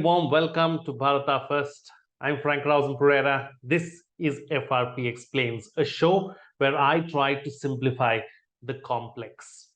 warm welcome to Bharata First. I'm Pereira. This is FRP Explains, a show where I try to simplify the complex.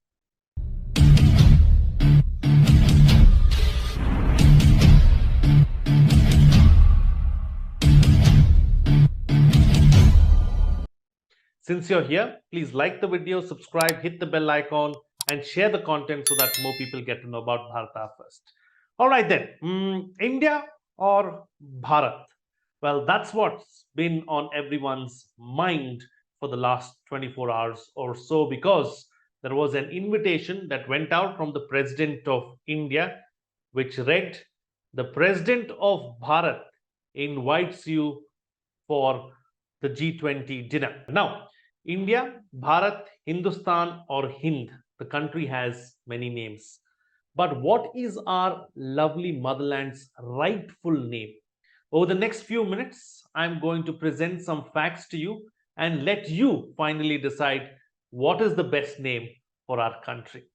Since you're here, please like the video, subscribe, hit the bell icon, and share the content so that more people get to know about Bharata First. All right then, India or Bharat? Well, that's what's been on everyone's mind for the last 24 hours or so, because there was an invitation that went out from the President of India, which read, "The President of Bharat invites you for the G20 dinner." Now, India, Bharat, Hindustan, or Hind, the country has many names. But what is our lovely motherland's rightful name? Over the next few minutes, I'm going to present some facts to you and let you finally decide what is the best name for our country.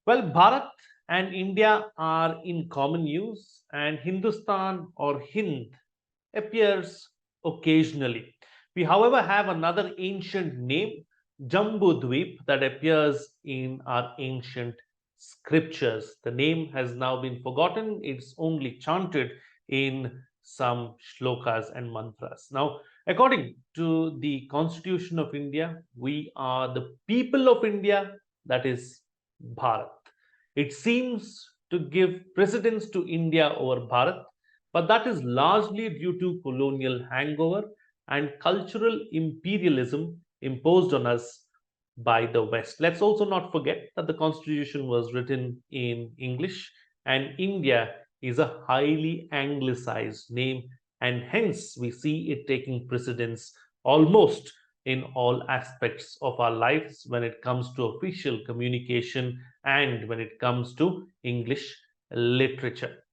Well, Bharat and India are in common use, and Hindustan or Hind appears occasionally. We, however, have another ancient name, Jambudweep, that appears in our ancient scriptures. The name has now been forgotten. It's only chanted in some shlokas and mantras. Now, according to the Constitution of India, we are the people of India, that is Bharat. It seems to give precedence to India over Bharat, but that is largely due to colonial hangover and cultural imperialism imposed on us by the West. Let's also not forget that the Constitution was written in English, and India is a highly anglicized name, and hence we see it taking precedence almost in all aspects of our lives when it comes to official communication and when it comes to English literature.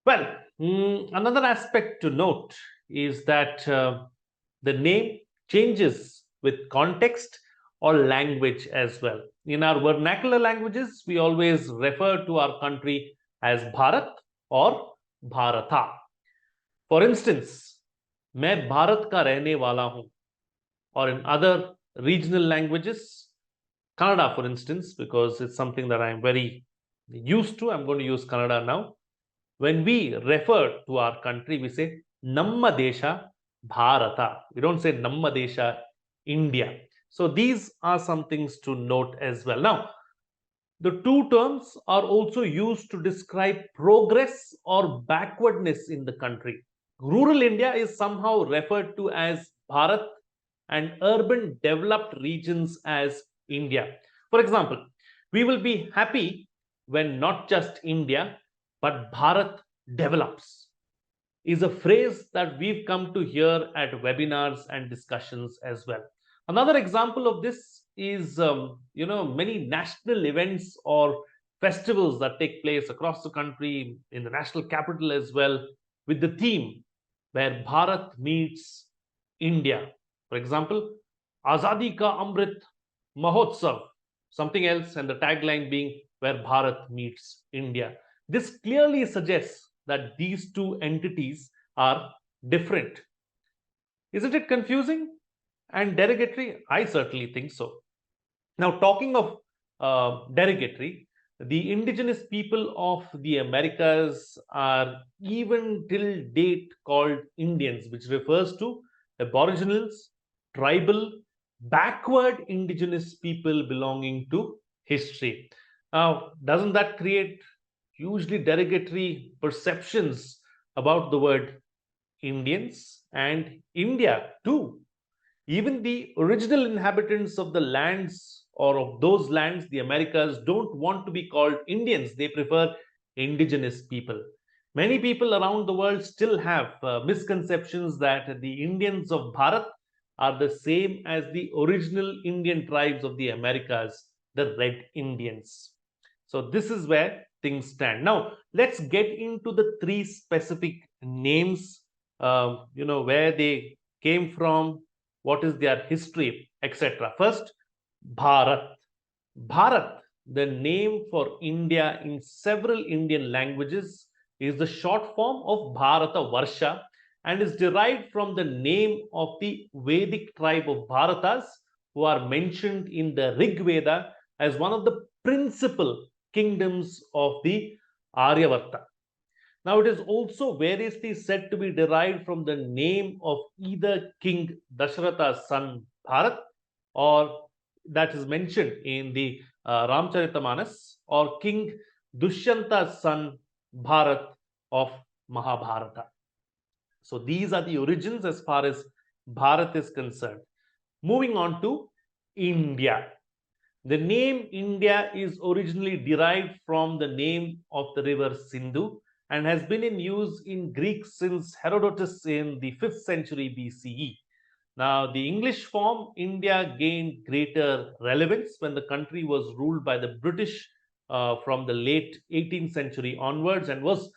Well, another aspect to note is that the name changes with context or language as well. In our vernacular languages, we always refer to our country as Bharat or Bharata. For instance, मैं भारत का रहने वाला हूं. Or in other regional languages, Kannada, for instance, because it's something that I'm very used to, I'm going to use Kannada now. When we refer to our country, we say Namma Desha Bharata. We don't say Namma Desha India. So these are some things to note as well. Now, the two terms are also used to describe progress or backwardness in the country. Rural India is somehow referred to as Bharat and urban developed regions as India. For example, we will be happy when not just India, but Bharat develops is a phrase that we've come to hear at webinars and discussions as well. Another example of this is, many national events or festivals that take place across the country, in the national capital as well, with the theme where Bharat meets India. For example, Azadi Ka Amrit Mahotsav, something else, and the tagline being where Bharat meets India. This clearly suggests that these two entities are different. Isn't it confusing and derogatory? I certainly think so. Now, talking of derogatory, the indigenous people of the Americas are even till date called Indians, which refers to aboriginals, tribal, backward indigenous people belonging to history. Now, doesn't that create hugely derogatory perceptions about the word Indians and India too? Even the original inhabitants of the lands or of those lands, the Americas, don't want to be called Indians. They prefer indigenous people. Many people around the world still have misconceptions that the Indians of Bharat are the same as the original Indian tribes of the Americas, the Red Indians. So this is where things stand. Now, let's get into the three specific names, where they came from, what is their history, etc. First, Bharat. Bharat, the name for India in several Indian languages, is the short form of Bharata Varsha and is derived from the name of the Vedic tribe of Bharatas who are mentioned in the Rig Veda as one of the principal kingdoms of the Aryavarta. Now, it is also variously said to be derived from the name of either King Dasharatha's son Bharat, or that is mentioned in the Ramcharitamanas, or King Dushyanta's son Bharat of Mahabharata. So these are the origins as far as Bharat is concerned. Moving on to India. The name India is originally derived from the name of the river Sindhu and has been in use in Greek since Herodotus in the 5th century BCE. Now, the English form India gained greater relevance when the country was ruled by the British from the late 18th century onwards and was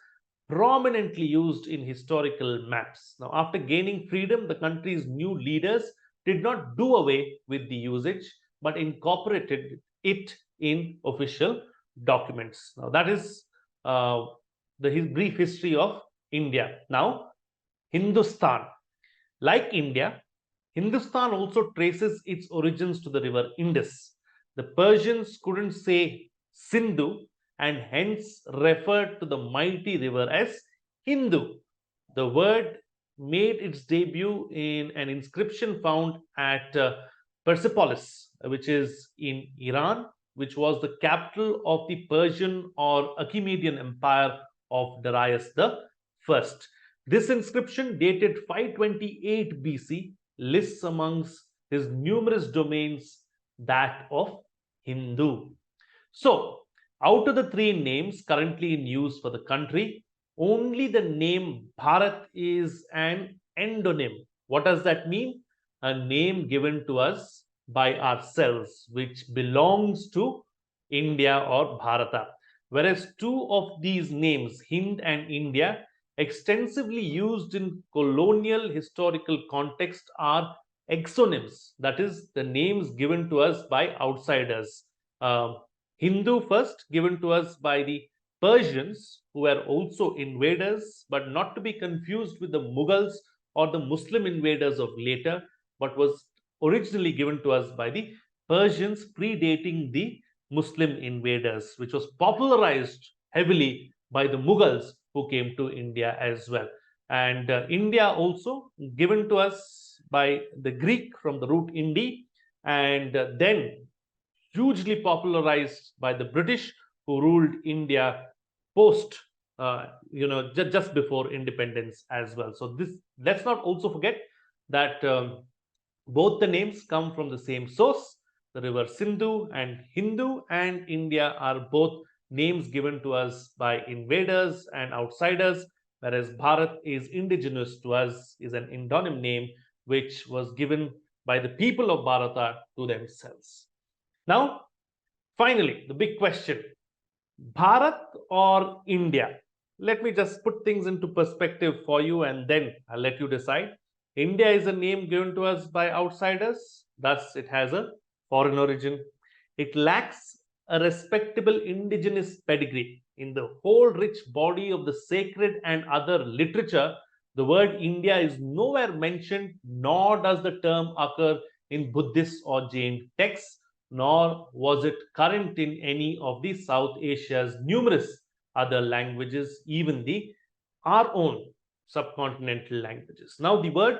prominently used in historical maps. Now, after gaining freedom, the country's new leaders did not do away with the usage but incorporated it in official documents. Now, that is the brief history of India. Now, Hindustan. Like India, Hindustan also traces its origins to the river Indus. The Persians couldn't say Sindhu and hence referred to the mighty river as Hindu. The word made its debut in an inscription found at Persepolis, which is in Iran, which was the capital of the Persian or Achaemenid Empire of Darius I. This inscription, dated 528 BC, lists amongst his numerous domains that of Hindu. So, out of the three names currently in use for the country, only the name Bharat is an endonym. What does that mean? A name given to us by ourselves, which belongs to India or Bharata. Whereas two of these names, Hind and India, extensively used in colonial historical context, are exonyms, that is, the names given to us by outsiders. Hindu first, given to us by the Persians, who were also invaders, but not to be confused with the Mughals or the Muslim invaders of later, but was originally given to us by the Persians predating the Muslim invaders, which was popularized heavily by the Mughals who came to India as well. And India also given to us by the Greek from the root Indi, and then hugely popularized by the British who ruled India post, just before independence as well. So this, let's not also forget that both the names come from the same source. The river Sindhu and Hindu and India are both names given to us by invaders and outsiders, whereas Bharat is indigenous to us, is an endonym name which was given by the people of Bharata to themselves. Now, finally, the big question, Bharat or India? Let me just put things into perspective for you and then I'll let you decide. India is a name given to us by outsiders, thus it has a foreign origin. It lacks a respectable indigenous pedigree. In the whole rich body of the sacred and other literature, the word India is nowhere mentioned, nor does the term occur in Buddhist or Jain texts, nor was it current in any of the South Asia's numerous other languages, even our own subcontinental languages. Now, the word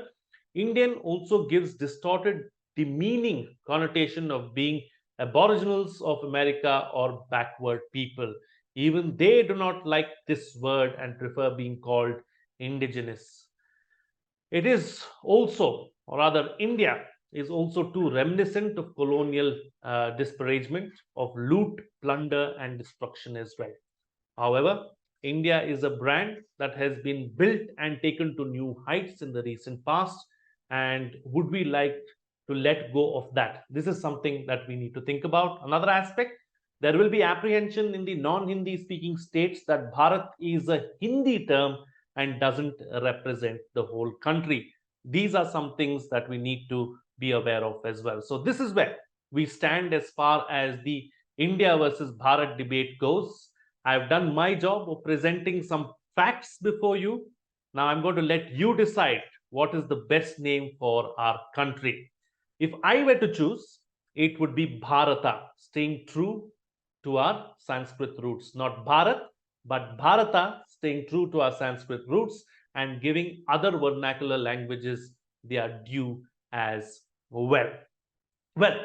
Indian also gives distorted demeaning connotation of being aboriginals of America or backward people. Even they do not like this word and prefer being called indigenous. It is also, or rather, India is also too reminiscent of colonial disparagement, of loot, plunder, and destruction as well. However, India is a brand that has been built and taken to new heights in the recent past. And would we like to let go of that? This is something that we need to think about. Another aspect, there will be apprehension in the non-Hindi speaking states that Bharat is a Hindi term and doesn't represent the whole country. These are some things that we need to be aware of as well. So this is where we stand as far as the India versus Bharat debate goes. I've done my job of presenting some facts before you. Now I'm going to let you decide what is the best name for our country. If I were to choose, it would be Bharata, staying true to our Sanskrit roots. Not Bharat, but Bharata, staying true to our Sanskrit roots and giving other vernacular languages their due as well. Well,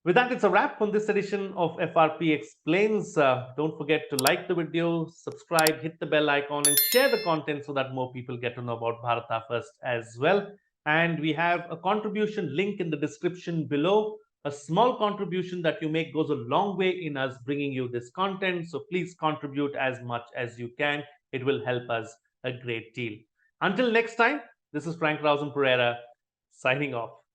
with that, it's a wrap on this edition of FRP Explains. Don't forget to like the video, subscribe, hit the bell icon, and share the content so that more people get to know about Bharata first as well. And we have a contribution link in the description below. A small contribution that you make goes a long way in us bringing you this content. So please contribute as much as you can. It will help us a great deal. Until next time, this is Frank Pereira signing off.